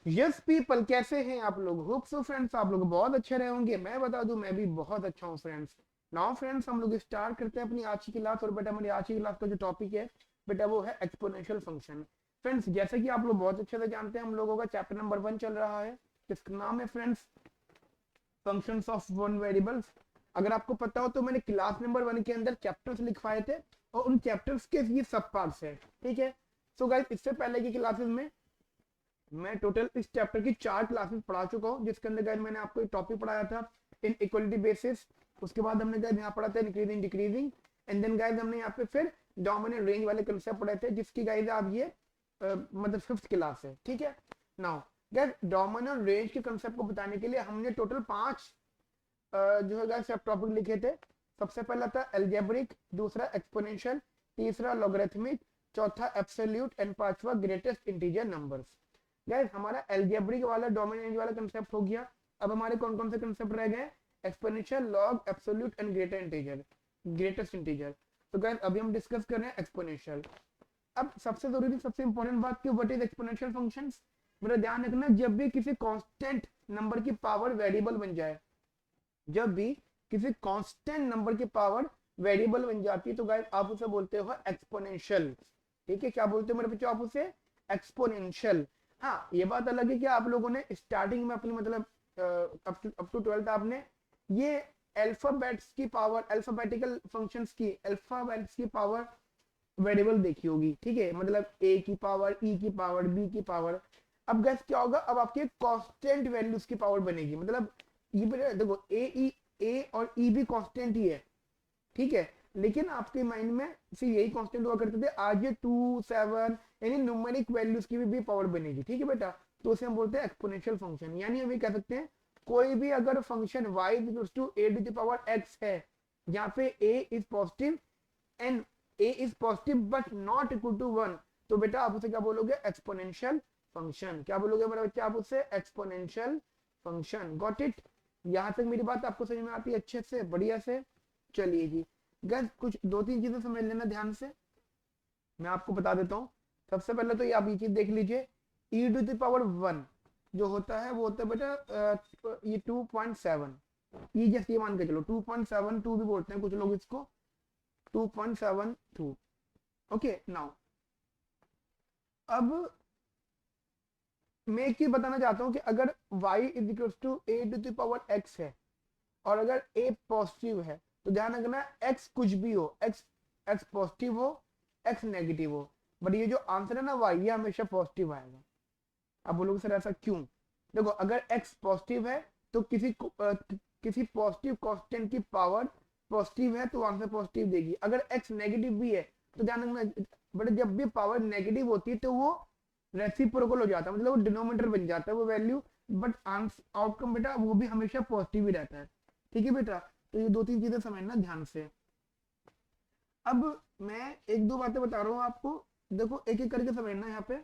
Yes people, कैसे हैं आप लोग? होप सो फ्रेंड्स आप लोग बहुत अच्छे रहे होंगे। मैं बता दूं मैं भी बहुत अच्छा हूं फ्रेंड्स। नाउ फ्रेंड्स हम लोग स्टार्ट करते हैं अपनी आज की क्लास। और बेटा हमारी आज की क्लास का जो टॉपिक है बेटा वो है एक्सपोनेंशियल फंक्शन। फ्रेंड्स जैसे कि आप लोग बहुत अच्छे से जानते हैं हम लोगों का चैप्टर नंबर 1 चल रहा है जिसका नाम है friends functions of one variables. अगर आपको पता हो तो मैंने क्लास नंबर 1 के अंदर चैप्टर्स लिखवाए थे और उन चैप्टर्स के ये सब पार्ट्स है। ठीक है, सो गाइस इससे पहले की क्लासेस में मैं टोटल इस चैप्टर की 4 क्लासेस पढ़ा चुका हूँ जिसके अंदर गाइस मैंने आपको एक टॉपिक पढ़ाया था इन इक्वलिटी बेसिस। उसके बाद हमने गाइस यहाँ पढ़ा था increasing decreasing. And then guys हमने यहाँ पे फिर डोमिनेंट रेंज वाले कंसेप्ट पढ़े थे जिसकी गाइस आप ये मतलब 5th क्लास है। ठीक है, नाउ गाइस डोमिनेंट रेंज के कंसेप्ट को बताने के लिए हमने टोटल 5 जो है गाइस सब टॉपिक लिखे थे। सबसे पहला था अलजेब्रिक, दूसरा एक्सपोनेंशियल, तीसरा लॉगरिथमिक, चौथा एब्सोल्यूट एंड पांचवा ग्रेटेस्ट इंटीजर नंबर्स। गाइस हमारा अलजेब्रिक वाला डोमिनेंट वाला कंसेप्ट हो गया। अब हमारे कौन कौन से कंसेप्ट रह गए? Exponential, log, absolute and greater integer, greatest integer. तो गाइस अभी हम डिस्कस कर रहे हैं एक्सपोनेंशियल। अब सबसे जरूरी सबसे इंपॉर्टेंट बात की व्हाट इज एक्सपोनेंशियल फंक्शंस। मेरा ध्यान रखना, जब भी किसी कांस्टेंट नंबर की पावर वेरिएबल बन जाए, जब भी किसी कांस्टेंट नंबर की पावर वेरिएबल बन जाती है तो गाइस आप उसे बोलते हो एक्सपोनेंशियल। ठीक है, क्या बोलते हो मेरे बच्चों आप उसे? एक्सपोनेंशियल। हाँ ये बात अलग है कि आप लोगों ने स्टार्टिंग में अपनी मतलब अप टू 12th आपने ये अल्फाबेट्स की पावर, अल्फाबेटिकल फंक्शंस की, अल्फाबेट्स की पावर वेरिएबल देखी होगी। ठीक है, मतलब ए की पावर, ई की पावर, बी की पावर। अब गैस क्या होगा, अब आपके कांस्टेंट वैल्यूज की पावर बनेगी। मतलब ये देखो ए और ई भी कांस्टेंट ही है। ठीक है, लेकिन आपके माइंड में सिर्फ यही कांस्टेंट हुआ करते थे, आज ये 2 7 यानी न्यूमेरिक वैल्यूज की भी पावर बनेगी। ठीक है बेटा, तो उसे हम बोलते हैं एक्सपोनेंशियल फंक्शन। यानी हम ये कह सकते हैं कोई भी अगर function y to a to the power x है, यहाँ पे a is positive and a is positive but not equal to 1, तो बेटा आप उसे क्या बोलोगे? Exponential function. क्या बोलोगे मेरा बच्चा आप उसे? Exponential function. Got it? यहां तक मेरी बात आपको समझ में आती है अच्छे से, बढ़िया से? चलिए जी गैस कुछ 2-3 चीजें समझ लेना ध्यान से, मैं आपको बता देता हूँ। सबसे पहले तो ये आप ये चीज देख लीजिए, ई टू द पावर 1 जो होता है वो होता है बेटा ये 2.7। ये जैसे ये मान के चलो 2.72 भी बोलते हैं कुछ लोग इसको, 2.72। ओके, नाउ अब मैं एक चीज बताना चाहता हूँ कि अगर y is equal to a to the power x है और अगर a पॉजिटिव है तो ध्यान रखना x कुछ भी हो, x पॉजिटिव हो, x नेगेटिव हो, बट ये जो आंसर है ना y ये हमेशा पॉजिटिव आएगा। अब बोलोगे सर ऐसा क्यों? देखो अगर x पॉजिटिव है तो किसी पॉजिटिव कांस्टेंट की पावर पॉजिटिव है तो आंसर पॉजिटिव देगी। अगर x नेगेटिव भी है तो ध्यान रखना, बट जब भी पावर नेगेटिव होती है तो वो रेसिप्रोकल हो जाता है, मतलब वो डिनोमिनेटर बन जाता है वो वैल्यू, बट आउटकम बेटा वो भी हमेशा पॉजिटिव ही रहता है। ठीक है बेटा, तो ये 2-3 चीजें समझना ध्यान से। अब मैं एक दो बातें बता रहा हूँ आपको, देखो एक एक करके समझना यहाँ पे।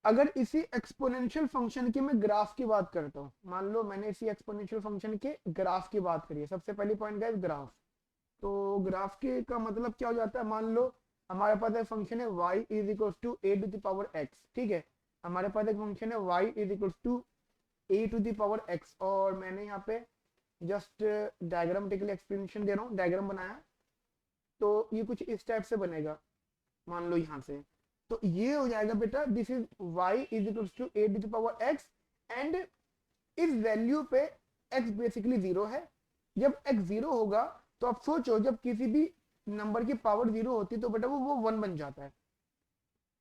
अगर इसी एक्सपोनेंशियल फंक्शन की मैं ग्राफ की बात करता हूँ, मान लो मैंने इसी एक्सपोनेंशियल फंक्शन के ग्राफ की बात करी है, सबसे पहली पॉइंट गाइस ग्राफ। तो ग्राफ के का मतलब क्या हो जाता है, मान लो हमारे पास एक फंक्शन है y is equal to a to the power x। ठीक है, हमारे पास एक फंक्शन है y is equal to a to the power x और मैंने यहाँ पे जस्ट डायग्रामेटिकली एक्सप्लेनेशन दे रहा हूँ, डायग्राम बनाया तो ये कुछ इस टाइप से बनेगा। मान लो यहाँ से तो ये हो जाएगा बेटा this is y is equal to a to the power x and इस वैल्यू पे x बेसिकली 0 है। जब x 0 होगा तो आप सोचो जब किसी भी नंबर की पावर 0 होती है तो बेटा वो 1 बन जाता है।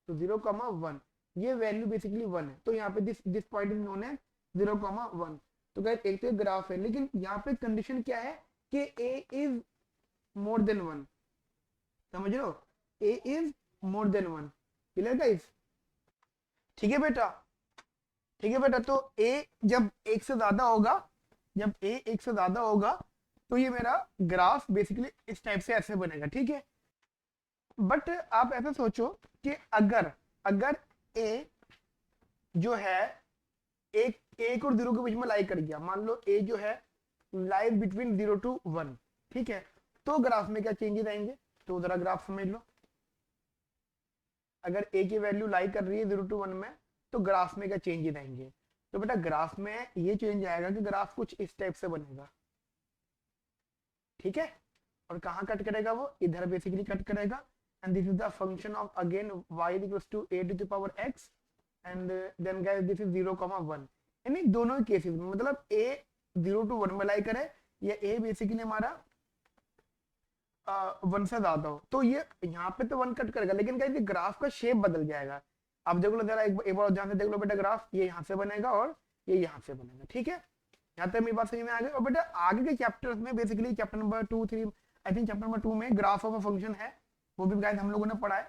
तो 0,1 ये वैल्यू बेसिकली 1 है, तो यहाँ पे this this point is known as 0,1। तो गाइस एक तो ग्राफ है, लेकिन यहाँ पे कंडीशन क्या है कि a इज मोर देन 1। समझ रहे हो? a is more than 1। Clear guys? ठीक है बेटा, ठीक है बेटा, तो a जब एक से ज्यादा होगा, जब a एक से ज्यादा होगा तो ये मेरा ग्राफ बेसिकली इस टाइप से ऐसे बनेगा। ठीक है, बट आप ऐसा सोचो कि अगर अगर a जो है एक और 0 के बीच में लाई कर गया, मान लो a जो है लाइज बिटवीन 0 to 1। ठीक है, तो ग्राफ में क्या चेंजेस आएंगे? तो जरा ग्राफ समझ लो। अगर a की वैल्यू लाई कर रही है 0 to 1 में तो ग्राफ में क्या चेंजेस आएंगे। तो बेटा ग्राफ में ये चेंज आएगा कि ग्राफ कुछ इस टाइप से बनेगा, ठीक है। और कहाँ कट करेगा, वो इधर बेसिकली कट करेगा। And this is the function of again y equals to a to the power x and then guys this is 0,1। यानी दोनों ही केसेस में मतलब a 0 to 1 में लाई करे या a बेसिकली हमारा 1 से ज्यादा हो, तो ये यहाँ पे तो 1 कट करेगा, लेकिन गाइस ग्राफ का शेप बदल जाएगा। अब देख लो जरा एक बार ध्यान से देख लो बेटा, ग्राफ ये यहाँ से बनेगा और ये यहाँ से बनेगा, ठीक है। यहाँ तक मेरी बात समझ में आ गई। और बेटा आगे के चैप्टर्स में basically chapter number 2, 3, I think chapter number 2 में ग्राफ ऑफ अ फंक्शन है, वो भी गाइस हम लोगों ने पढ़ा है,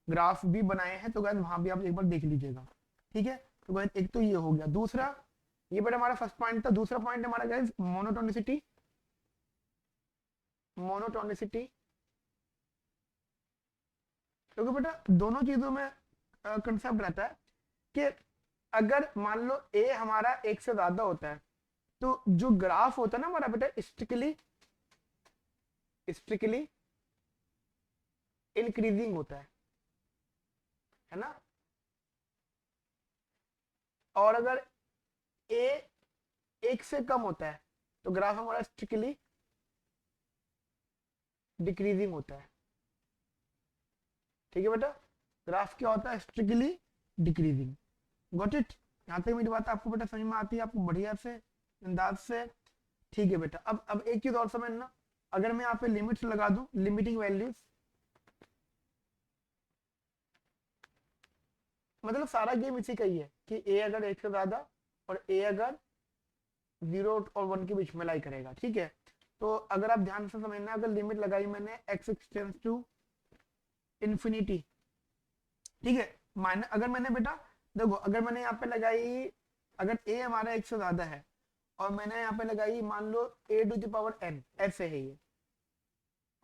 ग्राफ भी बनाए हैं, तो गाइस वहां भी आप एक बार देख लीजिएगा, ठीक है। तो गाइस एक तो ये हो गया। दूसरा ये बेटा हमारा फर्स्ट पॉइंट था। दूसरा पॉइंट हमारा गाइस मोनोटोनिसिटी। मोनोटोनिसिटी क्योंकि बेटा दोनों चीजों में कंसेप्ट रहता है कि अगर मान लो a हमारा 1 से ज्यादा होता है तो जो ग्राफ होता है ना हमारा बेटा स्ट्रिक्टली इंक्रीजिंग होता है ना। और अगर a 1 से कम होता है तो ग्राफ हमारा स्ट्रिक्टली डिक्रीजिंग होता है, ठीक है बेटा। ग्राफ क्या होता है, स्ट्रिक्टली डिक्रीजिंग। Got it. यहाँ तक मेरी बात आपको बेटा समझ में आती है, आपको बढ़िया से अंदाज से, ठीक है बेटा। अब एक चीज और समझना, अगर मैं यहाँ पे लिमिट्स लगा दूं, लिमिटिंग वैल्यूज, मतलब सारा गेम इसी का ही है कि a अगर 1 से ज्यादा और a अगर 0 और 1 के बीच में लाई करेगा, ठीक है। तो अगर आप ध्यान से समझना, अगर लिमिट लगाई मैंने x एक्सटेंड्स टू इंफिनिटी, ठीक है, माइनस अगर मैंने बेटा देखो अगर मैंने यहाँ पे लगाई, अगर a हमारा 1 से ज्यादा है और मैंने यहाँ पे लगाई मान लो a to the power n, ऐसे है ये,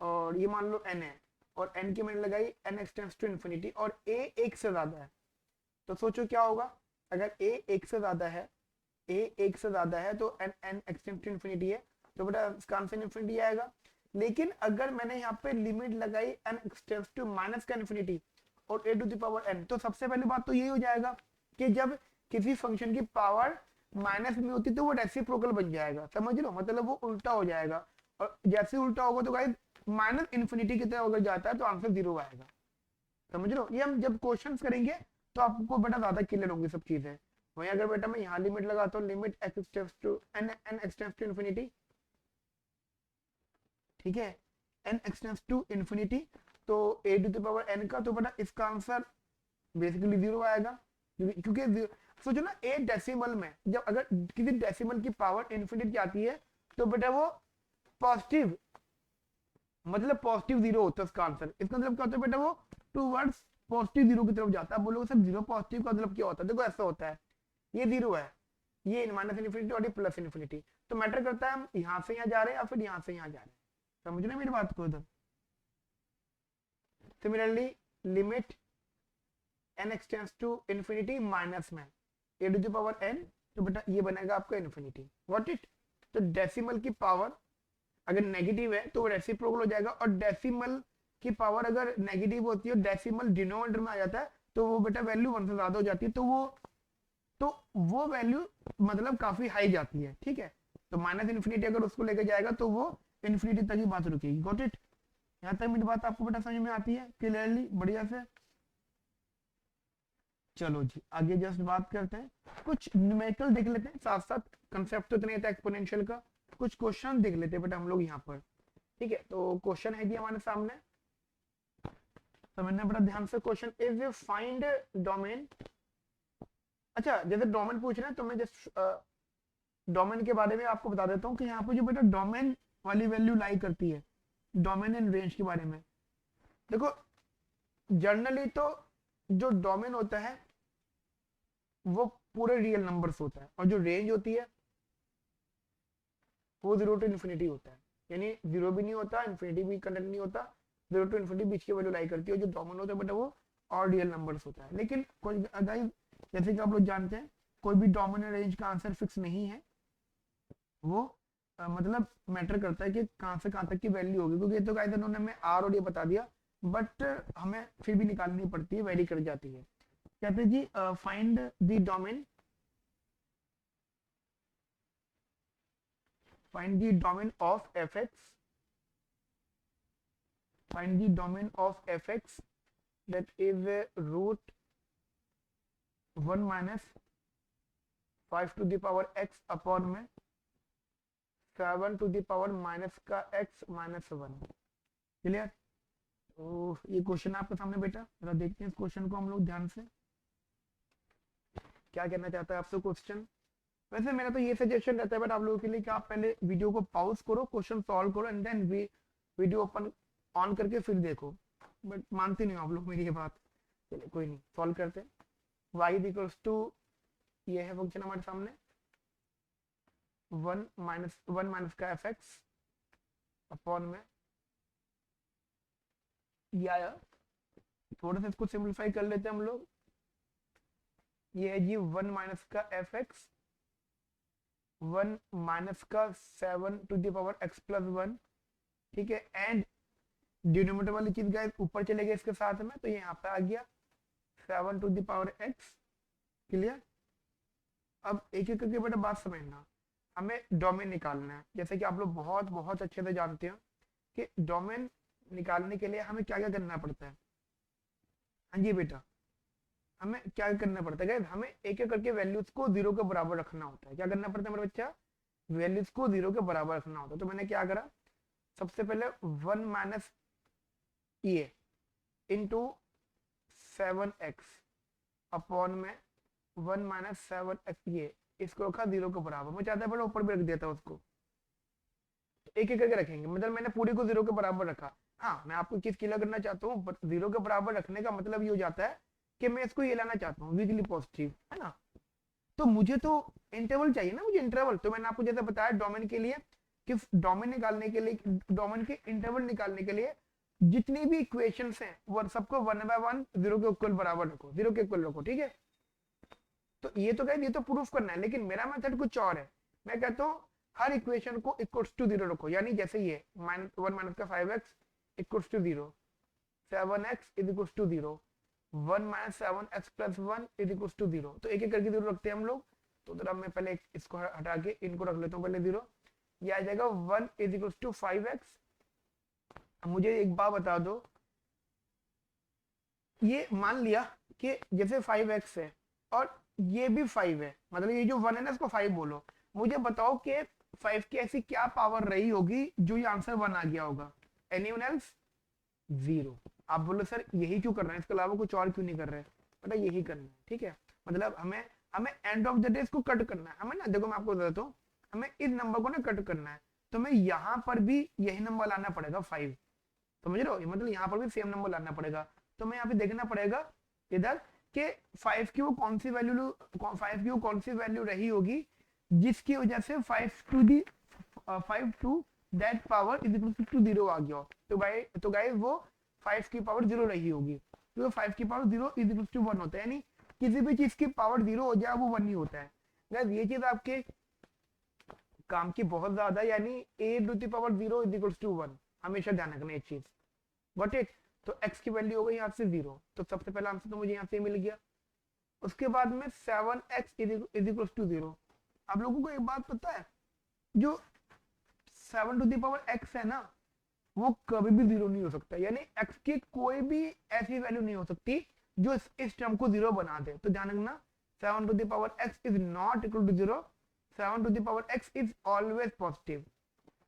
और ये मान लो n है, और n की मैंने लगाई n एक्सटेंड्स टू इंफिनिटी, और a 1 से ज्यादा है, तो सोचो क्या होगा। अगर a 1 से ज्यादा है, a 1 से ज्यादा है तो n एक्सटेंड्स टू इंफिनिटी है, तो बेटा इसका आंसर इंफिनिटी आएगा। लेकिन अगर मैंने यहाँ पे लिमिट लगाई n एक्सटेंड्स टू माइनस का इंफिनिटी और a to the power n, तो सबसे पहली बात तो यही हो जाएगा कि जब किसी फंक्शन की पावर माइनस में होती तो वो रेसिप्रोकल बन जाएगा, समझ लो, मतलब वो उल्टा हो जाएगा। और जैसे उल्टा होगा तो गाइस माइनस इंफिनिटी की तरफ अगर जाता है तो आंसर 0 आएगा, समझ लो। ये हम जब क्वेश्चन करेंगे तो आपको बेटा ज्यादा क्लियर होंगी सब चीजें। वहीं अगर बेटा मैं यहाँ लिमिट लगाता हूँ, limit x extends to n extends to infinity, ठीक है, n एक्सटेंड्स टू इंफिनिटी, तो a to the power n का, तो बेटा इसका आंसर बेसिकली 0 आएगा, क्योंकि सोचो ना a डेसिमल में, जब अगर किसी डेसिमल की पावर इंफिनिटी आती है तो बेटा वो पॉजिटिव, मतलब पॉजिटिव 0 होता है उसका आंसर। इसका मतलब क्या होता है बेटा, वो टूवर्ड्स पॉजिटिव 0 की तरफ जाता है। बोलोगे सर 0 पॉजिटिव का मतलब क्या होता है, देखो ऐसा होता है, ये 0 है, ये माइनस इन्फिनिटी और ये प्लस इन्फिनिटी, तो मैटर करता है हम यहाँ से यहाँ जा रहे हैं या फिर यहाँ से यहाँ जा रहे हैं, समझ रहे मेरी बात को इधर। Similarly limit n extends to infinity minus में a to the power n, तो बेटा ये बनेगा आपका इंफिनिटी, व्हाट इट। तो डेसिमल की पावर अगर नेगेटिव है तो रेसिप्रोकल हो जाएगा, और डेसिमल की पावर अगर नेगेटिव होती है, डेसिमल डिनोमिनेटर में आ जाता है, तो वो बेटा वैल्यू 1 से ज्यादा हो जाती है, तो वो वैल्यू मतलब काफी हाई जाती है, ठीक है। तो माइनस इन्फिनिटी अगर उसको लेके जाएगा तो वो इन्फिनिटी तक ही बात रुकेगी, गॉट इट। यहाँ तक मेरी बात आपको बेटा समझ में आती है क्लियरली, बढ़िया से। चलो जी आगे जस्ट बात करते हैं, कुछ न्यूमेरिकल देख लेते हैं, साथ साथ कंसेप्ट तो इतना था एक्सपोनेंशियल का, कुछ क्वेश्चन देख लेते हैं बेटा हम लोग यहाँ पर, ठीक है। तो क्वेश्चन है जी हमारे सामने, समझना बड़ा ध्यान से। Question is find domain. अच्छा जैसे डोमेन पूछ रहे हैं तो मैं जस्ट डोमेन के बारे में आपको बता देता हूँ कि यहाँ पर जो बेटा डोमेन वाली वैल्यू लाई करती है, डोमेन एंड रेंज के बारे में। देखो जनरली तो जो डोमेन होता है वो पूरे रियल नंबर्स होता है, और जो रेंज होती है वो 0 टू इन्फिनिटी होता है, यानी 0 भी नहीं होता, इन्फिनिटी भी कंटेंट नहीं होता, 0 टू इन्फिनिटी बीच की वैल्यू लाई करती है। और जो डोमेन होता है बेटा वो और रियल नंबर्स होता है। लेकिन कोई गाइस जैसे कि आप लोग जानते हैं कोई भी डोमेन रेंज का आंसर फिक्स नहीं है, वो मतलब मैटर करता है कि कहाँ से कहाँ तक की वैल्यू होगी, क्योंकि ये तो गाइस इन्होंने हमें आर और ये बता दिया, बट हमें फिर भी निकालनी पड़ती है, वेरी कर जाती है। कहते हैं जी find the domain, find the domain of fx, find the domain of fx that is root 1 minus 5 to the power x upon में 7 to the power माइनस का x माइनस 1। क्लियर? तो ये क्वेश्चन आपके सामने बेटा, जरा देखते हैं इस क्वेश्चन को हम लोग ध्यान से, क्या कहना चाहता है आपसे क्वेश्चन। वैसे मेरा तो ये सजेशन रहता है बट आप लोगों के लिए कि आप पहले वीडियो को पॉज करो, क्वेश्चन सॉल्व करो and then video open on करके फिर देखो, बट मानते नहीं हो आप लोग मेरी ये बात। चलिए कोई नहीं, सॉल्व करते हैं। y इक्वल्स टू ये है फंक्शन हमारे सामने 1 माइनस का एफ एक्स अपॉन में ये आया। थोड़ा सा इसको सिंप्लीफाई कर लेते हैं हम लोग। ये है जी 1 माइनस का एफ एक्स 1 माइनस का 7 to the power x plus 1, ठीक है, एंड डिनोमिनेटर वाली चीज गाइस ऊपर चले गए इसके साथ में, तो ये यहाँ पे आ गया 7 to the power x। Clear? अब एक एक करके बेटा बात समझना, हमें डोमेन निकालना है। जैसे कि आप लोग बहुत बहुत अच्छे से जानते हो कि डोमेन निकालने के लिए हमें क्या क्या करना पड़ता है। हाँ जी बेटा, हमें क्या करना पड़ता है गाइस, हमें एक एक करके वैल्यूज को 0 के बराबर रखना होता है। क्या करना पड़ता है मेरा बच्चा? वैल्यूज को 0 के बराबर रखना होता है। तो मैंने क्या करा, सबसे पहले 1 माइनस ये इंटू 7x अपॉन में 1 माइनस 7x, ये इसको रखा 0 के बराबर। मैं चाहता पहले ऊपर भी रख देता उसको, एक एक करके रखेंगे, मतलब मैंने पूरी को 0 के बराबर रखा। हाँ, मैं आपको चीज क्लियर करना चाहता हूँ, 0 के बराबर रखने का मतलब ये हो जाता है कि मैं इसको ये लाना चाहता हूँ वीकली पॉजिटिव, है ना। तो मुझे तो इंटरवल चाहिए ना, मुझे इंटरवल। तो मैंने आपको जैसे बताया डोमेन के लिए कि डोमेन निकालने के लिए, डोमेन के इंटरवल निकालने के लिए जितनी भी इक्वेशंस हैं वो सबको 1 बाय 1 0 के इक्वल बराबर रखो, 0 के इक्वल रखो, ठीक है। तो ये तो गाइस ये तो प्रूफ करना है, लेकिन मेरा मेथड कुछ और है। मैं कहता हूँ हर इक्वेशन को इक्वल्स टू 0 रखो, यानी जैसे ये 1 माइनस का 5x equals to 0, 7x is equals to 0, 1 minus 7x plus 1 is equals to 0। तो एक एक करके 0 रखते हैं हम लोग। तो जरा मैं पहले इसको हटा के इनको रख लेता हूँ पहले 0। ये आ जाएगा 1 इज इक्वल्स टू 5x। मुझे एक बात बता दो, ये मान लिया कि जैसे 5x है और ये भी 5 है, मतलब ये जो 1 है ना इसको 5 बोलो। मुझे बताओ कि 5 की ऐसी क्या पावर रही होगी जो ये आंसर 1 आ गया होगा। Anyone else? 0। आप बोलो सर यही क्यों कर रहे हैं, इसके अलावा कुछ और क्यों नहीं कर रहे हैं? बेटा यही करना है, ठीक है। मतलब हमें हमें एंड ऑफ द डे इसको कट करना है हमें ना। देखो मैं आपको बताता हूँ, हमें इस नंबर को ना कट करना है, तो मैं यहाँ पर भी यही नंबर लाना पड़ेगा 5, समझ रहे हो, मतलब यहाँ पर भी सेम नंबर लाना पड़ेगा। तो मैं यहाँ पे देखना पड़ेगा इधर कि 5 की वो कौन सी वैल्यू, 5 की वो कौन सी वैल्यू रही होगी जिसकी वजह से 5 to that power is equal to 0 आ गया। तो गाइस वो 5 की पावर 0 रही होगी, तो 5 की पावर 0 इज इक्वल टू 1 होता है, यानी किसी भी चीज की पावर 0 हो जाए वो 1 ही होता है। गाइस ये चीज आपके काम की बहुत ज्यादा, यानी a to the power 0 is equal to 1, हमेशा ध्यान रखना ये चीज। Got it? तो x की वैल्यू हो गई यहाँ से 0, तो सबसे पहला आंसर तो मुझे यहाँ से मिल गया। उसके बाद में 7x इज इक्वल टू 0। आप लोगों को एक बात पता है, जो 7 टू द पावर x है ना वो कभी भी 0 नहीं हो सकता, यानी x की कोई भी ऐसी वैल्यू नहीं हो सकती जो इस टर्म को 0 बना दे। तो ध्यान रखना 7 to the power x is not equal to 0, 7 to the power x is always positive,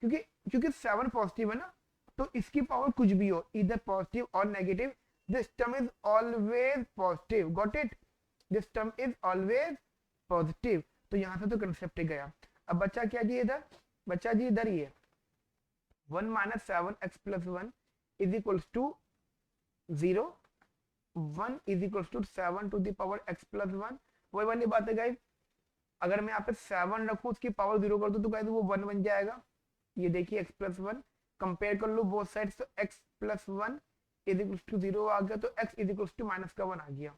क्योंकि 7 पॉजिटिव है ना, तो इसकी पावर कुछ भी हो, इधर पॉजिटिव और negative, this term is always positive. Got it? This term is always positive. तो यहां से तो कंसेप्ट ही गया। अब बच्चा क्या जी इधर, बच्चा जी इधर ये 1 minus 7x plus 1 is equals to 0, 1 is equals to 7 to the power x plus 1। वही वाली बात है गाइस, अगर मैं यहाँ पे 7 रखूं उसकी पावर 0 कर दूं तो गाइस वो 1 बन जाएगा। ये देखिए x प्लस 1 कंपेयर कर लो बोथ साइड्स, तो x plus 1 is equal to 0 आ गया, तो x is equal to minus का 1 आ गया।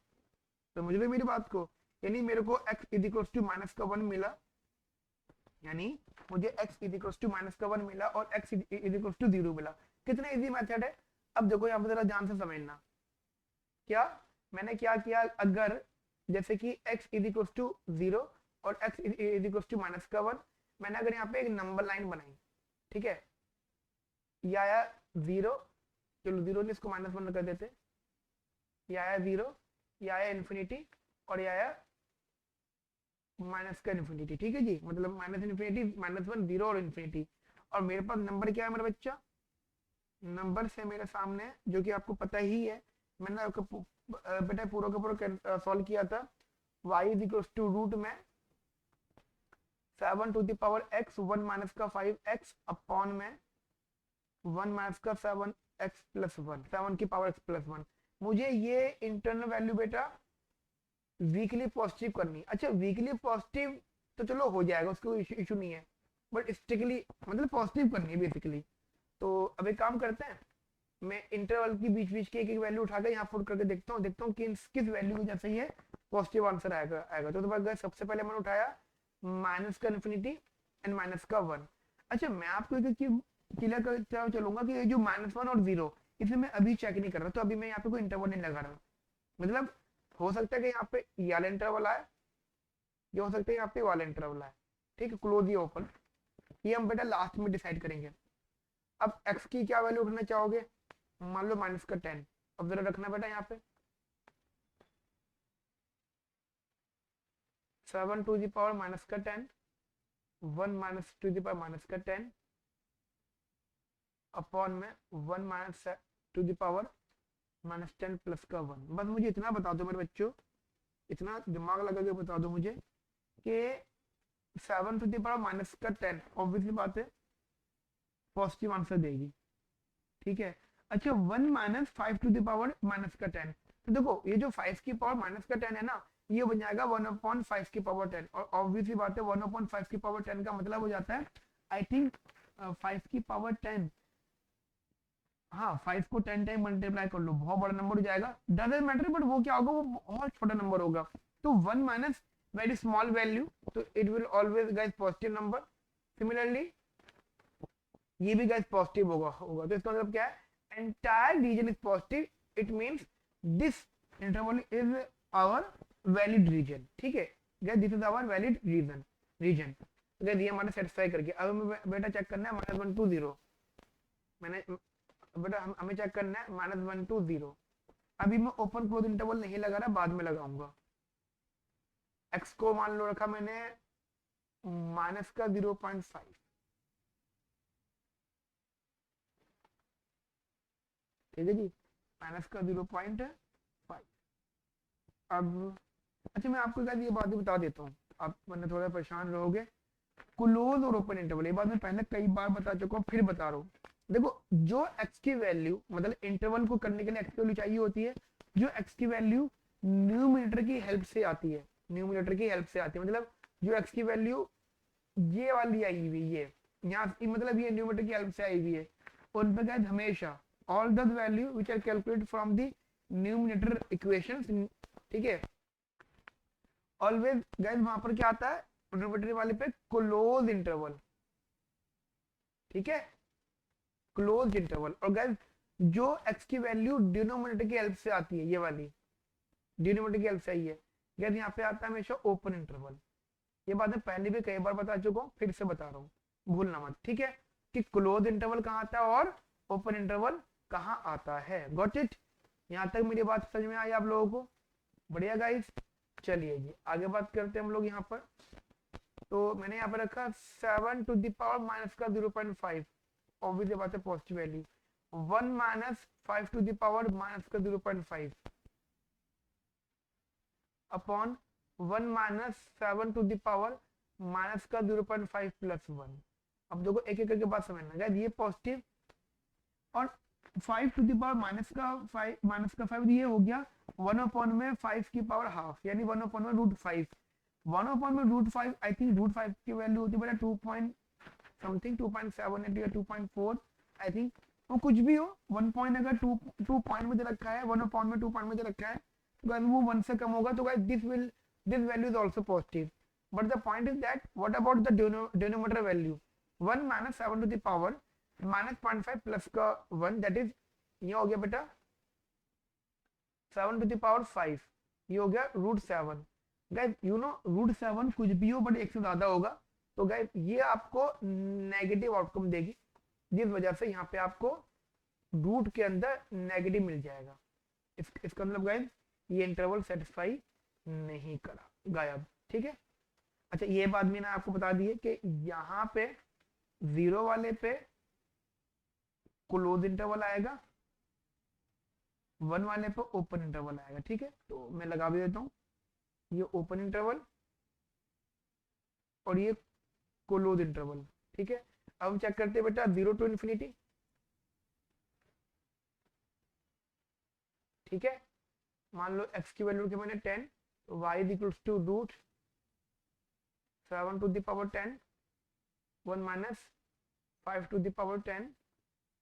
तो मुझे भी मेरी बात को, यानी मेरे को x is equal to minus का 1 मिला, यानी मुझे x is equal to minus का 1 मिला और x इज इक्वल टू 0 मिला। कितना इजी मेथड है। अब देखो यहाँ पे जरा ध्यान से समझना, क्या मैंने क्या किया, अगर जैसे कि x इज इक्वल टू 0 और x is equal to minus का 1, मैंने अगर यहाँ पे एक नंबर लाइन बनाई, ठीक है, ये आया 0, चलो 0 ने इसको -1 कर देते, ये आया 0, ये आया इन्फिनिटी, और ये आया माइनस का इन्फिनिटी, ठीक है जी, मतलब माइनस इन्फिनिटी, -1, 0 और इन्फिनिटी। और मेरे पास नंबर क्या है मेरा बच्चा, नंबर से मेरे सामने, जो कि आपको पता ही है, मैंने आपको बेटा पूरा का पूरा सॉल्व किया था, y is equal to root में 7 to the power x 1 minus का 5x अपॉन में 1 माइनस का 7x प्लस 1, 7 की पावर x प्लस 1। मुझे ये इंटरनल वैल्यू बेटा वीकली पॉजिटिव करनी है। अच्छा वीकली पॉजिटिव तो चलो हो जाएगा, उसको इशू नहीं है, बट स्ट्रिक्टली मतलब पॉजिटिव करनी है बेसिकली। तो अब एक काम करते हैं, मैं इंटरवल की बीच बीच की एक एक वैल्यू उठा के यहाँ पुट करके देखता हूँ कि किस वैल्यू की जैसे ये पॉजिटिव आंसर आएगा। तो सबसे पहले मैंने उठाया माइनस का इन्फिनिटी एंड माइनस का 1। अच्छा मैं आपको क्लियर करता चलूंगा कि ये जो -1 और 0 इसे मैं अभी चेक नहीं कर रहा, तो अभी मैं यहाँ पे कोई इंटरवल नहीं लगा रहा। मतलब हो सकता है कि यहाँ पे ये वाला इंटरवल आए, ये हो सकता है यहाँ पे वाला इंटरवल आए, ठीक है, क्लोज या ओपन, ये हम बेटा लास्ट में डिसाइड करेंगे। अब x की क्या वैल्यू उठाना चाहोगे, मान लो माइनस का 10, अब जरा रखना बेटा यहाँ पे 7 टू द पावर माइनस का 10, 1 minus two the power minus का 10 अपॉन में 1 minus two the power -10 plus का 1। बस मुझे इतना बता दो मेरे बच्चों, इतना दिमाग लगा के बता दो मुझे कि 7 टू द पावर माइनस का 10 ऑब्वियसली बात है पॉजिटिव आंसर देगी, ठीक है। अच्छा 1 minus 5 to the power minus का 10, तो देखो ये जो 5 की पावर माइनस का 10 है ना, ये बन जाएगा 1/5 की पावर 10, और ऑब्वियसली बात है 1/5 की पावर 10 का मतलब हो जाता है आई थिंक 5 की पावर 10, हाँ 5 को 10 टाइम मल्टीप्लाई कर लो, बहुत बड़ा नंबर हो जाएगा, डजंट मैटर, बट वो क्या होगा, वो बहुत छोटा नंबर होगा। तो 1 माइनस वेरी स्मॉल वैल्यू, तो it will always guys positive number. Similarly ये भी गाइस पॉजिटिव होगा। तो इसका मतलब क्या है, entire region is positive, it means this interval is our valid region, ठीक है guys, this is our valid region. Guys ये हमारा सेटिस्फाई करके, अब बेटा चेक करना है -1 to 0, मैंने बेटा हमें चेक करना है -1 to 0। अभी मैं ओपन क्लोज इंटरवल नहीं लगा रहा, बाद में लगाऊंगा। x को मान लो रखा मैंने माइनस का 0.5, ठीक है जी, माइनस का 0.5। अब अच्छा मैं आपको ये बात भी बता देता हूँ, आप मैंने थोड़ा परेशान रहोगे। क्लोज और ओपन इंटरवल ये बात मैं पहले कई बार बता चुका हूँ, फिर बता रहा हूँ। देखो जो x की वैल्यू मतलब इंटरवल को करने के लिए x की वैल्यू चाहिए होती है, जो x की वैल्यू न्यूमरेटर की हेल्प से आती है, न्यूमरेटर की हेल्प से आती है, मतलब जो x की वैल्यू ये वाली आई हुई है यहाँ, मतलब ये न्यूमरेटर की हेल्प से आई हुई है, उन पे गाइस हमेशा all the value which are calculated from the numerator equations, ठीक है, ऑलवेज गाइस वहां पर क्या आता है न्यूमरेटर वाले पे क्लोज इंटरवल, ठीक है, क्लोज इंटरवल। और गाइस जो x की वैल्यू डिनोमिनेटर की हेल्प से आती है, ये वाली डिनोमिनेटर की हेल्प से आई है, गाइस यहाँ पे आता है हमेशा ओपन इंटरवल। ये बात मैं पहले भी कई बार बता चुका हूँ, फिर से बता रहा हूँ, भूलना मत, ठीक है, कि क्लोज इंटरवल कहाँ आता है और ओपन इंटरवल कहाँ आता है। गॉट इट, यहाँ तक मेरी बात समझ में आई आप लोगों को, बढ़िया गाइस। चलिए जी आगे बात करते हैं हम लोग यहाँ पर। तो मैंने यहाँ पर रखा 7 टू द पावर माइनस का 0.5, ऑब्वियसली बात है positive value, 1 minus 5 to the power minus का 0.5 upon 1 minus 7 to the power minus का 0.5 प्लस 1। अब देखो एक एक करके बात समझना, गाइस ये पॉजिटिव और 5 टू द पावर माइनस का 5 ये हो गया 1 अपॉन में 5 की पावर हाफ, यानी 1 अपॉन में √5, 1 अपॉन में √5, आई थिंक √5 की वैल्यू होती है बेटा 2 पॉइंट समथिंग 2.78 या 2.4 आई थिंक, वो कुछ भी हो, 1 पॉइंट अगर 2 पॉइंट में दे रखा है, 1 अपॉन में 2 पॉइंट में दे रखा है, तो गाइस वो 1 से कम होगा, तो guys this value is also positive, but the point is that what about the denominator value 1 minus 7 to the power minus 0.5 plus का 1, दैट इज ये हो गया बेटा 7 टू द पावर 5, ये हो गया √7। गाइस यू नो √7 कुछ भी हो बट एक से ज्यादा होगा, तो गाइस ये आपको नेगेटिव आउटकम देगी, जिस वजह से यहाँ पे आपको रूट के अंदर नेगेटिव मिल जाएगा। इसका मतलब गाइस ये इंटरवल सेटिस्फाई नहीं करा, गायब। ठीक है, अच्छा ये बात भी ना आपको बता दी है कि यहाँ पे 0 वाले पे क्लोज इंटरवल आएगा, 1 वाले पे ओपन इंटरवल आएगा। ठीक है, तो मैं लगा भी देता हूँ, ये ओपन इंटरवल और ये क्लोज इंटरवल। ठीक है, अब हम चेक करते हैं बेटा 0 टू इन्फिनिटी। ठीक है, मान लो x की वैल्यू के मैंने 10, तो y is equals to √7 to the power 10, 1 minus 5 to the power 10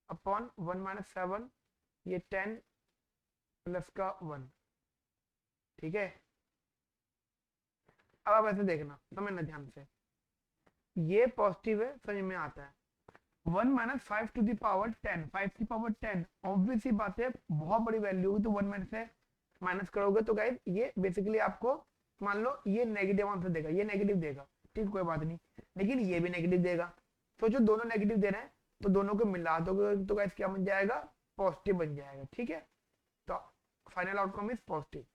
upon 1 minus 7, ये 10 प्लस का 1। ठीक है, अब आप ऐसे देखना, समझना ध्यान से, ये पॉजिटिव है, समझ में आता है। 1 माइनस 5 टू द पावर 10, 5 की पावर 10, ऑब्वियस ही बात है बहुत बड़ी वैल्यू होगी, तो 1 माइनस से माइनस करोगे तो गाइस ये बेसिकली आपको मान लो ये नेगेटिव आंसर देगा, ये नेगेटिव देगा। ठीक, कोई बात नहीं, लेकिन ये भी नेगेटिव देगा, तो जो दोनों नेगेटिव दे रहे हैं तो दोनों को मिला दोगे तो गाइस क्या बन जाएगा, पॉजिटिव बन जाएगा। ठीक है, तो final outcome is positive,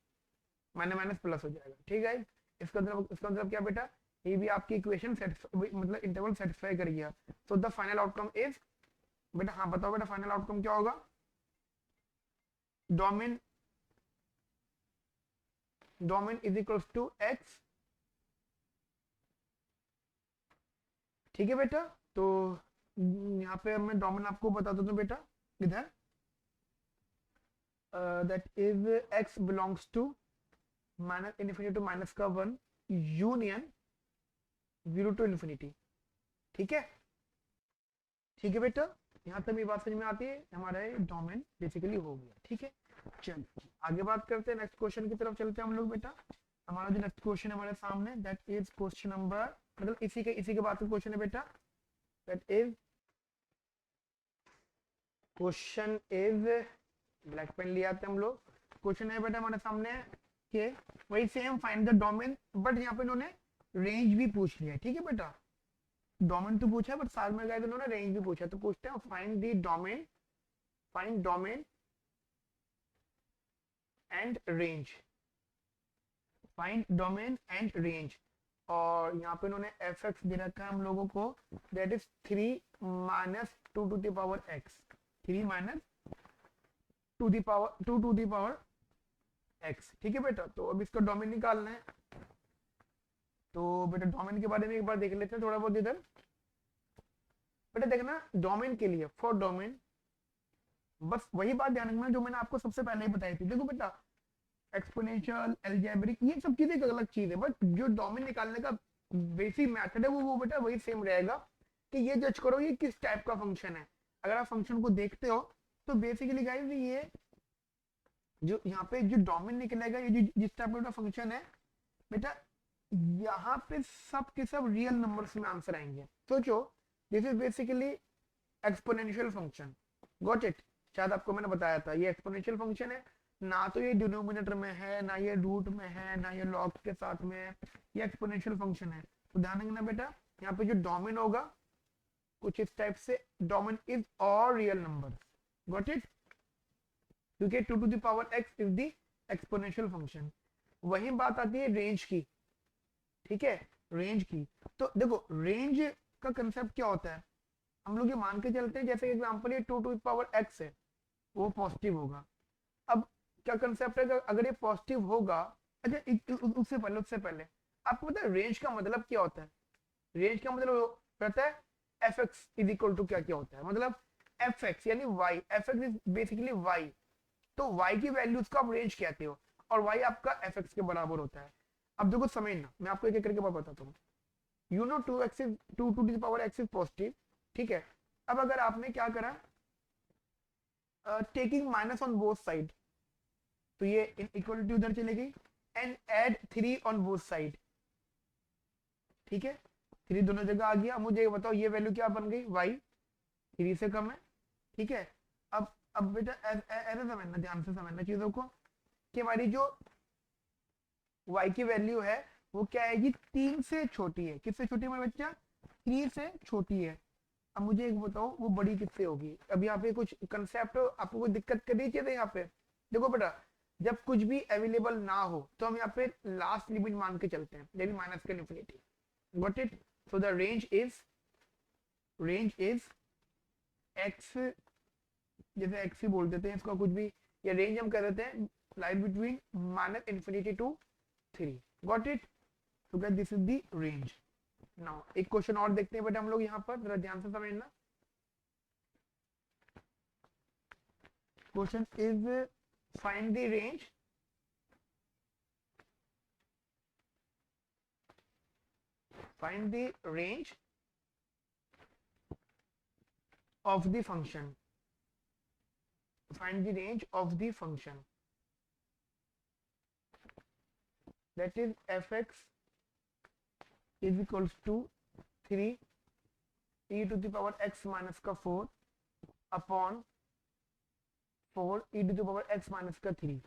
minus minus plus हो जाएगा। ठीक है, इसका मतलब क्या बेटा, ये भी आपकी इक्वेशन मतलब इंटरवल सेटिस्फाई कर गया। So the final outcome is, बेटा हाँ बताओ बेटा फाइनल आउटकम क्या होगा, domain is equals to x। ठीक है बेटा, तो यहाँ पे मैं डोमेन आपको बता देता हूँ बेटा, इधर that is x belongs to minus infinity to minus का 1 यूनियन 0 टू इन्फिनिटी। ठीक है, ठीक है बेटा, यहाँ तक ये बात समझ में आती है, हमारा डोमेन बेसिकली हो गया। ठीक है, चलिए आगे बात करते हैं, नेक्स्ट क्वेश्चन की तरफ चलते हैं हम लोग बेटा। हमारा जो नेक्स्ट क्वेश्चन हमारे सामने, दैट इज क्वेश्चन नंबर, मतलब इसी के बाद का क्वेश्चन है बेटा, that is question is, black pen ले आते हैं हम लोग। क्वेश्चन है बेटा हमारे सामने के वही same, find the domain, but यहाँ पे इन्होंने रेंज भी पूछ लिया है। ठीक है बेटा, डोमेन तो पूछा है बट साथ में गए तो उन्होंने रेंज भी पूछा, तो पूछते हैं find the domain, find domain and range, find domain and range. और यहाँ पे उन्होंने fx दे रखा है हम लोगों को, that is 3 minus 2 to the power x, 3 minus 2 to the power x। ठीक है बेटा, तो अब इसका डोमेन निकालना है, तो बेटा डोमेन के बारे में एक बार देख लेते हैं थोड़ा बहुत इधर। बेटा देखना डोमेन के लिए, फॉर डोमेन बस वही बात ध्यान रखना जो मैंने आपको सबसे पहले ही बताई थी। देखो बेटा एक्सपोनेंशियल, अलजेब्रिक, ये सब चीजें एक अलग चीज है, बट जो डोमेन निकालने का बेसिक मेथड है वो बेटा वही सेम रहेगा, कि ये जज करो ये किस टाइप का फंक्शन है। अगर आप फंक्शन को देखते हो तो बेसिकली गाइस ये जो यहाँ पे जो डोमेन निकलेगा, ये जो जिस टाइप का फंक्शन है बेटा, यहाँ पे सब के सब रियल नंबर्स में आंसर आएंगे। सोचो this is basically exponential function, got it. शायद आपको मैंने बताया था ये एक्सपोनेंशियल फंक्शन है, ना तो ये डिनोमिनेटर में है, ना ये रूट में है, ना ये लॉग के साथ में है, ये एक्सपोनेंशियल फंक्शन है। तो ध्यान रखना बेटा, यहाँ पे जो डोमेन होगा कुछ इस टाइप से, domain is all real number, got it, क्योंकि 2 to the power x is the exponential function. वही बात आती है रेंज की। ठीक है, रेंज की, तो देखो रेंज का कंसेप्ट क्या होता है, हम लोग ये मान के चलते हैं जैसे एग्जांपल ये 2 टू द पावर x है, वो पॉजिटिव होगा। अब क्या कंसेप्ट है, अगर ये पॉजिटिव होगा, अच्छा उससे पहले आपको पता है रेंज का मतलब क्या होता है, रेंज का मतलब रहता है fx इज इक्वल टू क्या क्या होता है, मतलब fx यानी y, fx is basically y, तो y की वैल्यूज का आप रेंज कहते हो, और y आपका fx के बराबर होता है। अब देखो समझना, मैं आपको एक एक करके बताता हूँ। You know 2x is 2 to the power x is positive. ठीक है, अब अगर आपने क्या करा, taking minus on both side, तो ये इक्वलिटी उधर चली गई, and add 3 on both side. ठीक है, 3 दोनों जगह आ गया। मुझे ये बताओ ये वैल्यू क्या बन गई, y 3 से कम है। ठीक है, अब बेटा ऐसे समझना, ध्यान से समझना चीजों को, कि हमारी जो y की वैल्यू है वो क्या आएगी, 3 से छोटी है। किससे छोटी है हमारे बच्चा, 3 से छोटी है। अब मुझे एक बताओ वो बड़ी किससे होगी। अब यहाँ पे कुछ कंसेप्ट आपको कोई दिक्कत करनी चाहिए यहाँ पे। देखो बेटा, जब कुछ भी अवेलेबल ना हो तो हम यहाँ पे लास्ट लिमिट मान के चलते हैं, जैसे माइनस का infinity. Got it. So the range is x, जैसे x ही बोल देते हैं इसका कुछ भी, या रेंज हम कर देते हैं lie between minus infinity to 3। Got it. तो guys this is the range. Now एक क्वेश्चन और देखते हैं बेटा हम लोग यहाँ पर, जरा ध्यान से समझना। Question is find the range of the function. Find the range of the function, that is fx is equals to 3 e to the power x minus का 4 upon 4 e to the power x minus का 3,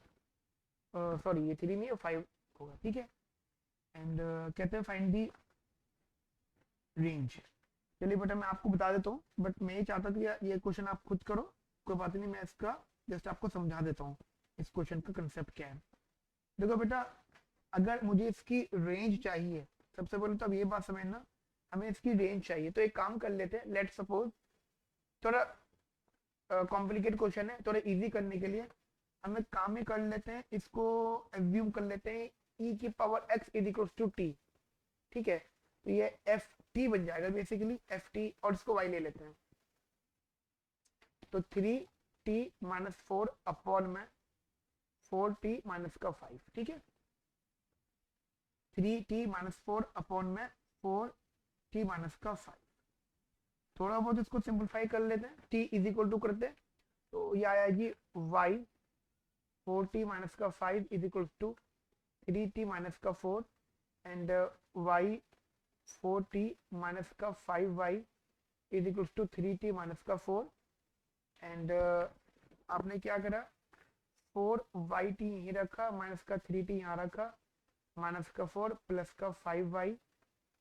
sorry ये 3 नहीं है 5 होगा, ठीक है। And कहते हैं फाइंड दी रेंज। चलिए बेटा मैं आपको बता देता हूँ, बट मैं ये चाहता कि ये क्वेश्चन आप खुद करो, कोई बात नहीं, मैं इसका जस्ट आपको समझा देता हूँ इस क्वेश्चन का कंसेप्ट क्या है। देखो बेटा, अगर मुझे इसकी रेंज चाहिए, सबसे पहले तो अब ये बात समझना, हमें इसकी रेंज चाहिए। तो एक काम कर लेते हैं, लेट सपोज थोड़ा कॉम्प्लिकेट क्वेश्चन है, थोड़ा इजी करने के लिए हम एक काम ही कर लेते हैं, इसको एज्यूम कर लेते हैं e की power x is equal to t, ठीक है। तो ये एफ टी बन जाएगा बेसिकली, एफ टी, और इसको y ले लेते हैं। तो 3t माइनस 4 अपॉन में 4t माइनस का 5, ठीक है। 3t माइनस 4 अपॉन में 4t माइनस का 5। थोड़ा बहुत इसको सिंपलीफाई कर लेते हैं, t इज इक्वल टू करते हैं, तो ये आएगी y 4t माइनस का 5 is equal to 3t minus का 4 एंड y 4t माइनस का 5y is equal to 3t minus का 4 एंड आपने क्या करा, 4yt यही रखा, माइनस का 3t यहाँ रखा, माइनस का 4 प्लस का 5y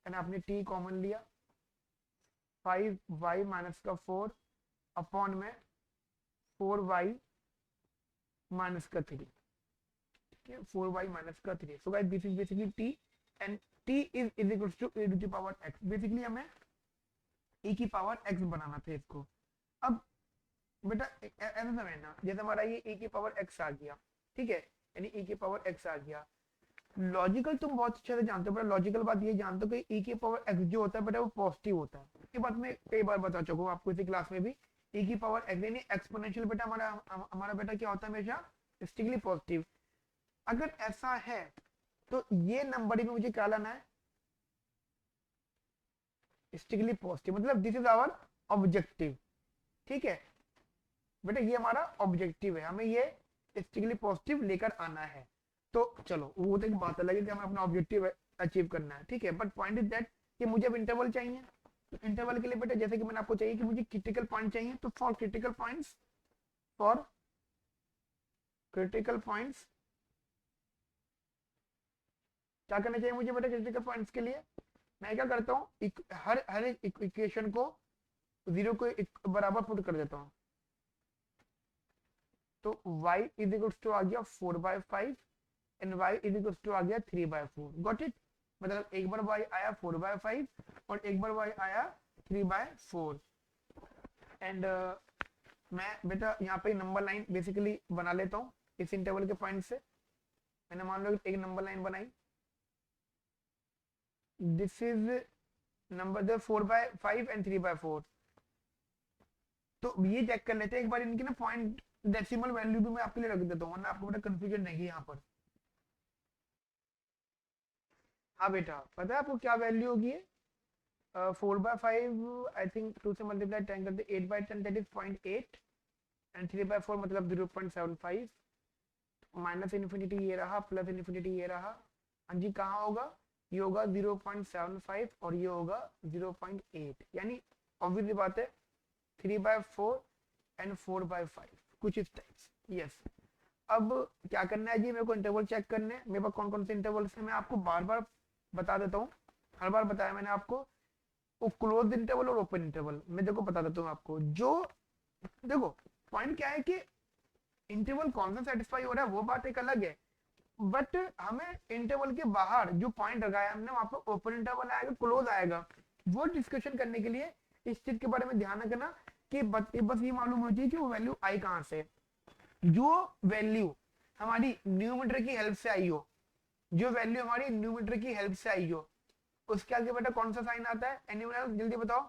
एंड आपने t कॉमन लिया, 5y माइनस का 4 अपॉन में 4y माइनस का 3, ठीक है, 4y माइनस का 3। So guys this is basically t and t is equal to e to the power x। Basically हमें e की पावर x बनाना था इसको। अब बेटा ऐसा समझना, जैसे हमारा ये e की पावर x आ गया, ठीक है, यानी e की पावर x आ गया। लॉजिकल तुम बहुत अच्छे से जानते हो बेटा, लॉजिकल बात ये जानते हो कि e की पावर x जो होता है बेटा वो पॉजिटिव होता है। ये बात मैं कई बार बता चुका हूँ आपको इसी क्लास में भी। e की पावर x यानी एक्सपोनेंशियल बेटा हमारा बेटा क्या होता है, हमेशा स्ट्रिक्टली पॉजिटिव। अगर ऐसा है तो ये नंबर में मुझे क्या लाना है, स्ट्रिक्टली पॉजिटिव, मतलब दिस इज आवर ऑब्जेक्टिव, ठीक है बेटा, ये हमारा ऑब्जेक्टिव है, हमें ये स्ट्रिक्टली पॉजिटिव लेकर आना है। तो चलो वो तो एक बात अलग है कि हमें अपना ऑब्जेक्टिव अचीव करना है, ठीक है, बट पॉइंट इज दैट कि मुझे अब इंटरवल चाहिए। तो इंटरवल के लिए बेटा जैसे कि मैंने आपको चाहिए कि मुझे क्रिटिकल पॉइंट चाहिए, तो फॉर क्रिटिकल पॉइंट्स क्या करना चाहिए मुझे बेटा, क्रिटिकल पॉइंट्स के लिए मैं क्या करता हूँ, हर एक इक्वेशन को 0 को बराबर पुट कर देता हूँ। तो y इज इक्वल टू आ गया 4/5 and y is equal to आ गया 3/4। Got it. मतलब एक बार y आया 4/5 और एक बार y आया 3/4 एंड मैं बेटा यहाँ पे नंबर लाइन बेसिकली बना लेता हूँ इस इंटरवल के पॉइंट से। मैंने मान लो एक नंबर लाइन बनाई, this is number the 4/5 and 3/4। तो ये चेक कर लेते हैं एक बार इनकी ना पॉइंट डेसिमल वैल्यू भी मैं आपके लिए रख देता हूँ, वरना आपको बेटा कंफ्यूजन नहीं है यहाँ पर। हाँ बेटा पता है आपको क्या वैल्यू होगी, 4/5 आई थिंक 2 से मल्टीप्लाई 10 करते 8/10 दैट इज 0.8 एंड 3/4 मतलब 0.75। माइनस इन्फिनिटी ये रहा, प्लस इन्फिनिटी ये रहा। हाँ जी कहाँ होगा, ये होगा 0.75 और ये होगा 0.8, यानी ऑब्वियसली बात है 3/4 एंड 4/5 कुछ इस टाइप्स। यस अब क्या करना है जी, मेरे को इंटरवल चेक करने हैं। मेरे पास कौन कौन से इंटरवल्स हैं मैं आपको बार बार बता देता हूँ। हर बार बताया मैंने आपको, वो क्लोज इंटरवल और ओपन इंटरवल। मैं देखो बता देता हूँ आपको। जो देखो पॉइंट क्या है कि इंटरवल कौन सा सेटिस्फाई हो रहा है वो बात एक अलग है, बट हमें इंटरवल के बाहर जो पॉइंट लगाया हमने वहां पर ओपन इंटरवल आएगा, क्लोज आएगा, वो डिस्कशन करने के लिए इस चीज के बारे में ध्यान रखना कि बस ये मालूम होना चाहिए कि वो वैल्यू आई कहां से। जो वैल्यू हमारी न्यूमरेटर की हेल्प से आई हो, जो वैल्यू हमारी न्यूमरेटर की हेल्प से आई हो, उसके आगे बेटा कौन सा साइन आता है? एनीवन एल्स जल्दी बताओ?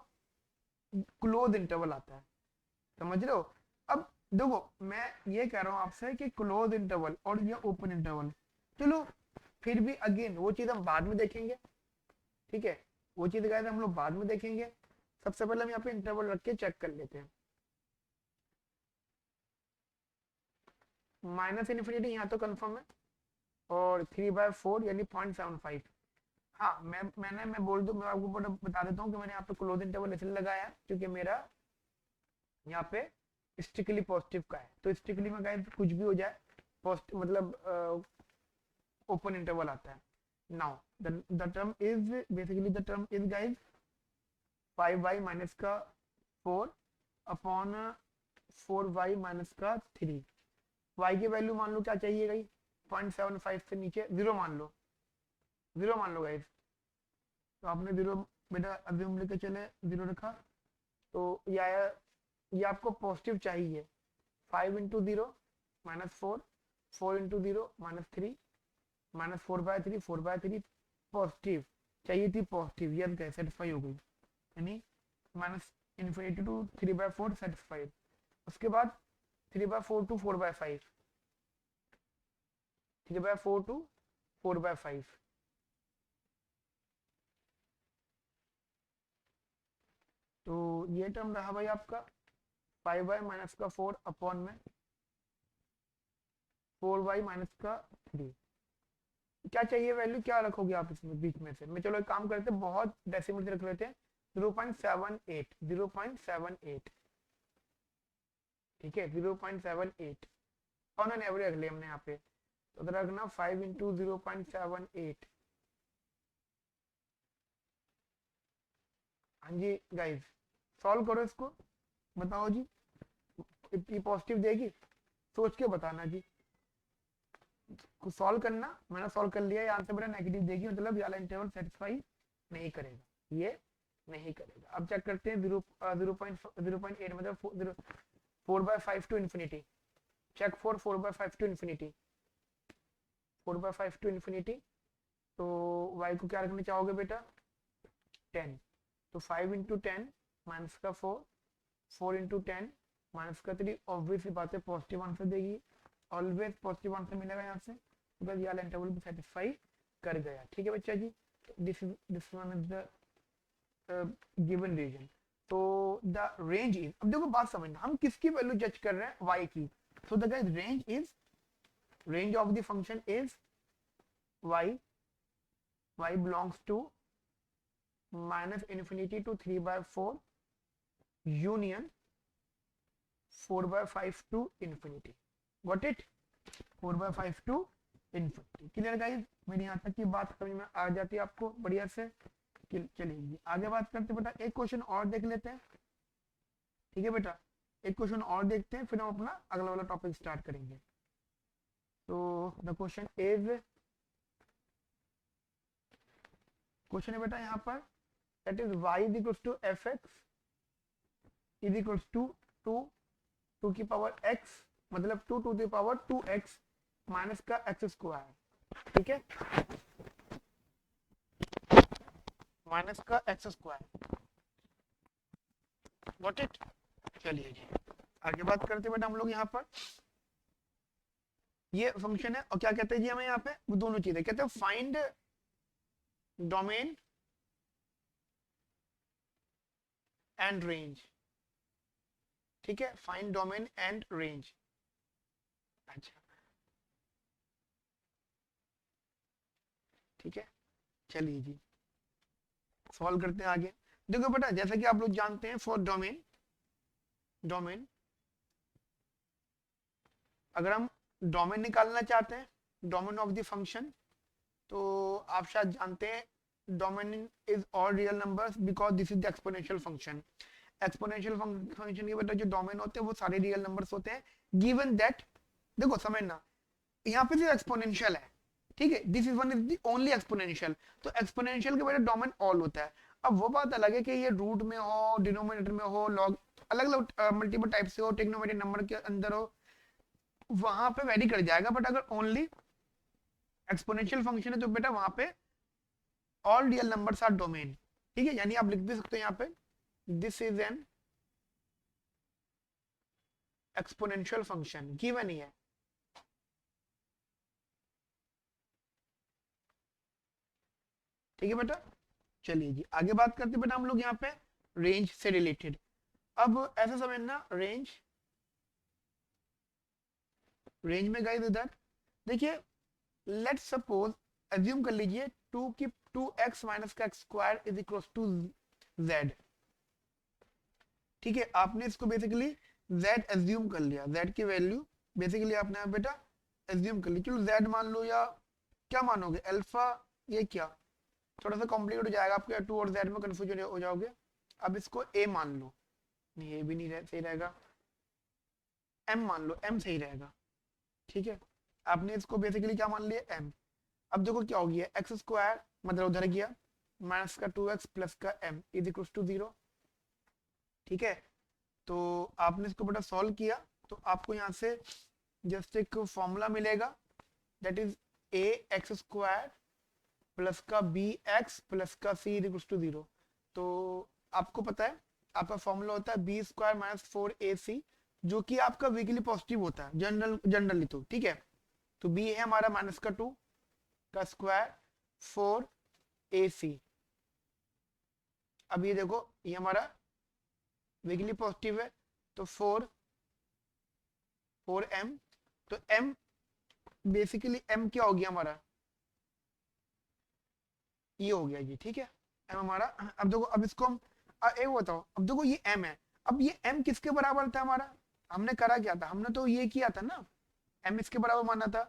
क्लोज इंटरवल आता है। समझ रहे हो? अब देखो मैं ये कह रहा हूं आपसे कि क्लोज इंटरवल और ये ओपन इंटरवल, चलो फिर भी अगेन वो चीज हम बाद में देखेंगे, ठीक है? वो चीज गाइस हम लोग बाद में देखेंगे। सबसे पहले हम यहाँ पे इंटरवल रख के चेक कर लेते हैं। माइनस इन्फिनिटी यहाँ तो कंफर्म है, और 3/4 यानी 0.75। हाँ मैं बोल दूं, मैं आपको बता देता हूँ कि मैंने यहाँ पे क्लोज इंटरवल इसलिए लगाया है क्योंकि मेरा यहाँ पे स्ट्रिक्टली पॉजिटिव का है। तो स्ट्रिक्टली में गाइस कुछ भी हो जाए, पॉजिटिव मतलब ओपन इंटरवल आता है। Now the term is basically, the term is guys 5y minus का 4 अपॉन 4y माइनस का 3। y की वैल्यू मान लो क्या चाहिए गाइस? 0.75 से नीचे 0 मान लो, 0 मान लो गाइस। तो आपने 0 बेटा अज्यूम लेके चले, 0 रखा, तो ये आया, ये आपको पॉजिटिव चाहिए। 5 इंटू 0 -4, 4 इंटू 0 -3, -4/3, 4/3 पॉजिटिव चाहिए थी, पॉजिटिव। ये गए सेटिस्फाई हो गई, यानी माइनस इन्फिनिटी टू 3/4 सेटिस्फाइड। उसके बाद 3/4 टू 4/5, 3/4 टू 4/5। तो ये टर्म रहा भाई आपका 5y माइनस का 4 अपॉन में 4y माइनस का 3। क्या चाहिए वैल्यू, क्या रखोगे आप इसमें बीच में से? मैं चलो एक काम करते हैं, बहुत डेसिमल से रख लेते हैं, 0.78, 0.78, ठीक है? 0.78 ऑन एन एवरेज रख लिया हमने यहाँ पे। तो अगर रखना 5 इंटू 0.78। हाँ जी गाइज, सॉल्व करो इसको, बताओ जी ये पॉजिटिव देगी? सोच के बताना जी, सॉल्व करना। मैंने सॉल्व कर लिया, ये आंसर मेरा नेगेटिव देगी, मतलब ये वाला इंटरवल सेटिस्फाई नहीं करेगा, ये नहीं करेगा। अब चेक करते हैं 0.8 मतलब 4/5 to infinity. Check for 4/5 to infinity, 4/5 to infinity. तो y को क्या रखना चाहोगे बेटा? 10। तो 5 इंटू 10 माइनस का 4, 4 इंटू 10 माइनस का 3, ऑब्वियस बात है पॉजिटिव आंसर देगी, ऑलवेज पॉजिटिव आंसर मिलेगा यहाँ से, बिकॉज ये वाला इंटरवल भी सेटिस्फाई कर गया। ठीक है बच्चा जी, this one is the given region. तो द रेंज इज, अब देखो बात समझना, हम किसकी वैल्यू जज कर रहे हैं? y की। So the guys range is, range of the function is y belongs to minus infinity to 3/4 union 4/5 to infinity. Got it? 4/5 to infinity. Clear guys? मेरी यहाँ तक की बात समझ में आ जाती है आपको बढ़िया से? चलिए आगे बात करते बेटा, एक क्वेश्चन और देख लेते हैं, ठीक है बेटा? एक क्वेश्चन और देखते हैं, फिर हम अपना अगला वाला टॉपिक स्टार्ट करेंगे। तो द क्वेश्चन इज, क्वेश्चन है बेटा यहाँ पर, that is y is equals to fx is equals to 2 की पावर x, मतलब 2 to the power 2x minus का x स्क्वायर, ठीक है? माइनस का x स्क्वायर, गॉट इट? चलिए जी आगे बात करते बेटा हम लोग यहाँ पर। ये फंक्शन है और क्या कहते हैं जी हमें यहाँ पे? वो दोनों चीजें कहते हैं, फाइंड डोमेन एंड रेंज, ठीक है? Find domain and range. अच्छा ठीक है, चलिए जी सॉल्व करते हैं आगे। देखो बेटा जैसा कि आप लोग जानते हैं, फॉर डोमेन, डोमेन अगर हम डोमेन निकालना चाहते हैं, डोमेन ऑफ द फंक्शन। तो आप शायद जानते हैं domain is all real numbers because this is the exponential function. Exponential function के बेटा जो डोमेन होते हैं वो सारे रियल नंबर्स होते हैं, गिवन दैट, देखो समझना, यहाँ पे सिर्फ एक्सपोनेंशियल है, ठीक है, this is one is the only exponential. तो एक्सपोनेंशियल के बेटा डोमेन ऑल होता है। अब वो बात अलग है कि ये रूट में हो, डिनोमिनेटर में हो, लॉग, अलग अलग मल्टीपल टाइप से हो, ट्रिग्नोमेट्रिक नंबर के अंदर हो, वहां पे वेरी कर जाएगा। बट अगर ओनली एक्सपोनेंशियल फंक्शन है तो बेटा वहां पे all real numbers are domain, ठीक है। यानी आप लिख भी सकते हो यहाँ पे this is an exponential function, given ही है, ठीक है बेटा। चलिए जी आगे बात करते हैं बेटा हम लोग यहाँ पे रेंज से रिलेटेड। अब ऐसा समझना, रेंज, रेंज में गाइस इधर देखिए, लेट्स सपोज, अज्यूम कर लीजिए 2x माइनस का square is equal to z, ठीक है। आपने इसको बेसिकली z अज्यूम कर लिया, z की वैल्यू बेसिकली आपने बेटा अज्यूम कर ली। चलो z मान लो, या क्या मानोगे, अल्फा, ये क्या, थोड़ा सा कॉम्प्लिकेट हो जाएगा आपके, 2 और z में कंफ्यूजन हो जाओगे। अब इसको a मान लो, ये भी नहीं सही रहेगा, m मान लो, m सही रहेगा, ठीक है। आपने इसको बेसिकली क्या मान लिया, m। अब देखो क्या हो गया, एक्स स्क्वायर मतलब उधर गया, माइनस का 2x प्लस का m इज इक्वल टू 0, ठीक है। तो आपने इसको बेटा सॉल्व किया तो आपको यहाँ से जस्ट एक फॉर्मूला मिलेगा, that is a x square plus का बी एक्स प्लस का सी इज इक्वल टू 0। तो आपको पता है आपका फॉर्मूला होता है बी स्क्वायर माइनस 4ac, जो कि आपका वीकली पॉजिटिव होता है जनरली, तो ठीक है। तो b है हमारा माइनस का 2 का स्क्वायर 4ac। अब ये देखो ये हमारा वीकली पॉजिटिव है, तो 4m, तो m बेसिकली m क्या हो गया हमारा, ये हो गया जी, ठीक है, m हमारा। अब देखो, अब इसको हम एक बताओ, अब देखो ये m है, अब ये m किसके बराबर था हमारा, हमने करा क्या था, हमने तो ये किया था ना, m इसके बराबर माना था।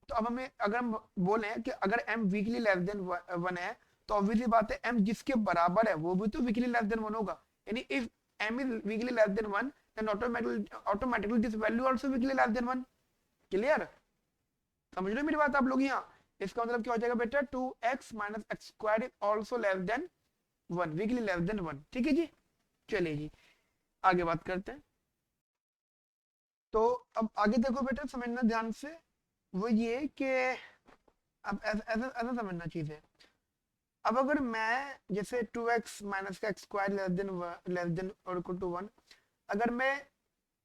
तो अब हमें अगर हम बोले कि अगर m वीकली लेस देन 1 है, तो ऑब्वियसली बात है m जिसके बराबर है वो भी तो वीकली लेस देन 1 होगा। यानी if m is weakly less than 1 then automatically this value also weakly less than 1। Clear, समझ रहे हो मेरी बात आप लोग यहाँ। इसका मतलब क्या हो जाएगा बेटा, 2x minus x square is also less than 1, weekly less than 1, ठीक है जी। चलिए जी आगे बात करते हैं। तो अब आगे देखो बेटा, समझना ध्यान से, वो ये कि अब ऐसा ऐसा समझना चीज है। अब अगर मैं जैसे 2x माइनस का एक्स स्क्वायर लेस देन और इक्वल टू 1, अगर मैं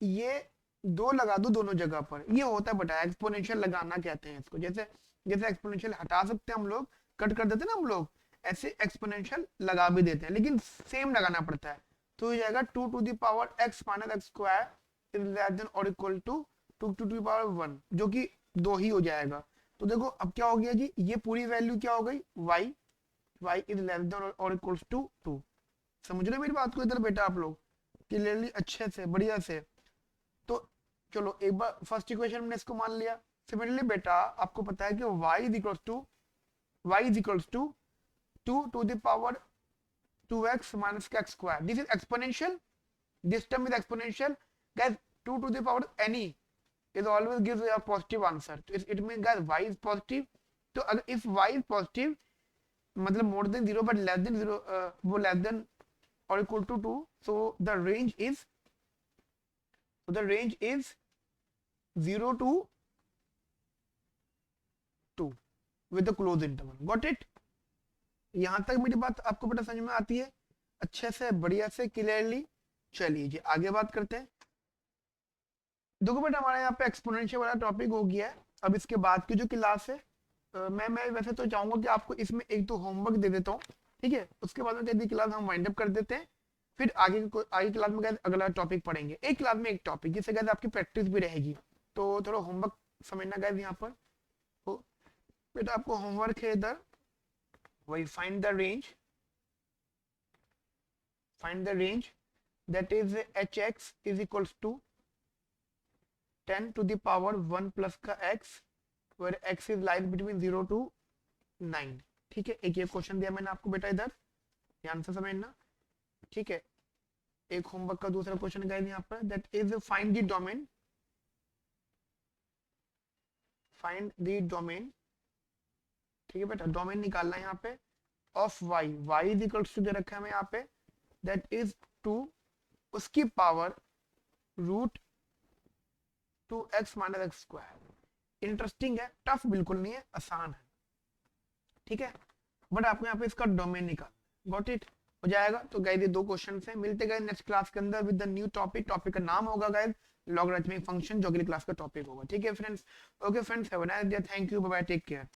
ये 2 लगा दूं दोनों जगह पर, ये होता है बेटा एक्सपोनेंशियल लगाना कहते हैं इसको। जैसे जैसे एक्सपोनेंशियल हटा सकते हैं हम लोग, कट कर देते हैं ना हम लोग, ऐसे एक्सपोनेंशियल लगा भी देते हैं, लेकिन सेम लगाना पड़ता है। तो ये जाएगा 2 to the power x minus x square is less than और equal to 2 to the power 1, जो कि 2 ही हो जाएगा। तो देखो अब क्या हो गया जी, ये पूरी वैल्यू क्या हो गई, y इज लेस देन और इक्वल टू 2। समझ रहे मेरी बात को इधर बेटा आप लोग क्लियरली, अच्छे से, बढ़िया से। तो चलो एक बार फर्स्ट इक्वेशन हमने इसको मान लिया। सिमिलरली बेटा आपको पता है कि y is equal to 2 to the power 2x minus का x square, this is exponential, this term is exponential guys. 2 to the power any is always gives a positive answer, तो it means guys y is positive. तो अगर if y is positive मतलब more than 0 but less than 0, वो less than और equal to 2, so the range is 0 to 2 with the close interval. Got it? यहां तक मेरी बात आपको बेटा समझ में आती है अच्छे से, बढ़िया से, क्लियरली। चलिए जी आगे बात करते हैं। देखो बेटा हमारे यहाँ पे एक्सपोनेंशियल वाला टॉपिक हो गया है। अब इसके बाद की जो क्लास है, मैं वैसे तो चाहूंगा कि आपको इसमें एक तो होमवर्क दे देता हूँ, ठीक है। उसके बाद में कहती क्लास हम वाइंड अप कर देते हैं, फिर आगे क्लास में guys अगला टॉपिक पढ़ेंगे, एक क्लास में एक टॉपिक, जिससे guys आपकी प्रैक्टिस भी रहेगी। तो थोड़ा होमवर्क समझना गाइस यहाँ पर। तो बेटा आपको होमवर्क है इधर, वही find the range that is hx is equals to 10 to the power 1 plus का x where x is lies between 0 to 9। ठीक है, एक ये क्वेश्चन दिया मैंने आपको बेटा, इधर ध्यान से समझना। ठीक है, एक होमवर्क का दूसरा क्वेश्चन गाइस यहाँ पर, that is find the domain, find the domain. ठीक है बेटा, डोमेन निकालना है यहाँ पे of y, y is equals to दे रखा है हमें यहाँ पे, दैट इज 2 उसकी power root 2x minus x square. Interesting है, टफ बिल्कुल नहीं है, आसान है। ठीक है, बट आपको यहाँ पे इसका डोमेन निकाल, गॉट इट, हो जाएगा। तो गाइस ये 2 क्वेश्चन है, मिलते गए नेक्स्ट क्लास के अंदर with the new topic. Topic का नाम होगा गाइस लॉगरिथमिक फंक्शन, जो अगली क्लास का टॉपिक होगा। ठीक है friends, okay friends, have a nice day, thank you, bye bye, take care.